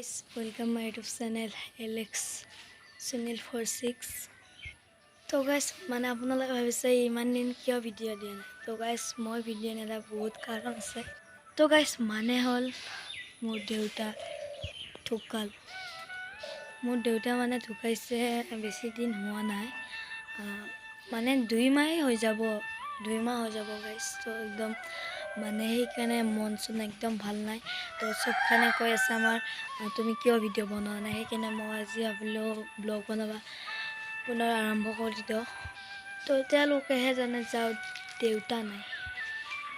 Guys, welcome my YouTube channel Alex Sunil 46. তো guys, মানে আপোনালোকে ভাবিছে ইমান দিন কিয় ভিডিঅ' দিয়া নাই। তো guys, মই ভিডিঅ' নিদিয়া বহুত কাৰণ আছে। তো guys, মানে হ'ল মোৰ দেউতা ঢুকাল। মোৰ দেউতা মানে ঢুকাইছে বেছি দিন হোৱা নাই। মানে 2 মাহ হৈ যাব guys। তো একদম মানে সেইকাৰণে মন চন একদম ভাল নাই। তো চবখানে কৈ আছে আমাৰ তুমি কিয় ভিডিঅ' বনোৱা নাই। সেইকাৰণে মই আজি ভাবিলোঁ ব্লগ বনাবা পুনৰ আৰম্ভ কৰি দিওঁ। তো তেওঁলোকেহে জানে যাওঁ দেউতা নাই।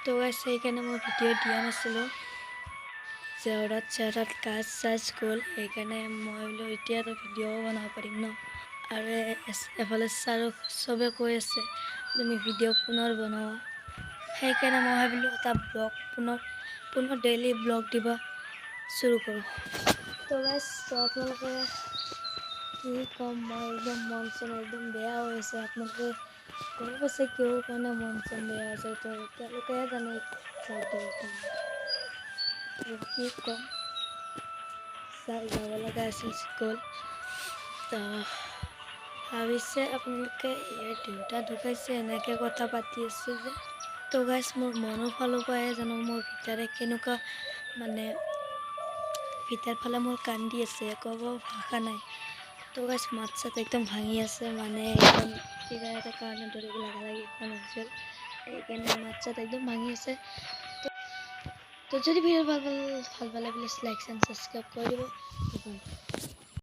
তো গাইছ সেইকাৰণে মই ভিডিঅ' দিয়া নাছিলোঁ। চেহৰাত কাজ চাজ গ'ল, সেইকাৰণে মই বোলো এতিয়াতো ভিডিঅ'ও বনাব পাৰিম ন। আৰু এফালে ছাৰো চবে কৈ আছে তুমি ভিডিঅ' পুনৰ বনোৱা। সেইকাৰণে মই ভাবিলোঁ এটা ব্লগ পুনৰ ডেইলি ব্লগ দিব শুৰু কৰোঁ। তো গাইছ আপোনালোকে কি ক'ম, মই একদম মন চন একদম বেয়া হৈ আছে। আপোনালোকে গম পাইছে কিয় কাৰণে মন চন বেয়া হৈছে। তো তেওঁলোকেহে জানে দেউতা কি ক'ম, যাব লগা আছিল গ'ল। তো ভাবিছে আপোনালোকে ইয়াৰ দেউতা ঢুকাইছে এনেকৈ কথা পাতি আছে যে। তো গাইছ মোৰ মনৰ ফালৰ পৰাই জানো মোৰ ভিতৰে কেনেকুৱা মানে ভিতৰ ফালে মোৰ কান্দি আছে, ক'ব ভাষা নাই। তো গাইছ মাত চাত একদম ভাঙি আছে, মানে একদম কিবা এটা কাৰণে ধৰিব লাগি এখন হৈছিল, সেইকাৰণে মাত চাত একদম ভাঙি আছে। তো যদি ভিডিঅ' ভাল পালে প্লিজ লাইক এণ্ড ছাবস্ক্ৰাইব কৰি দিব।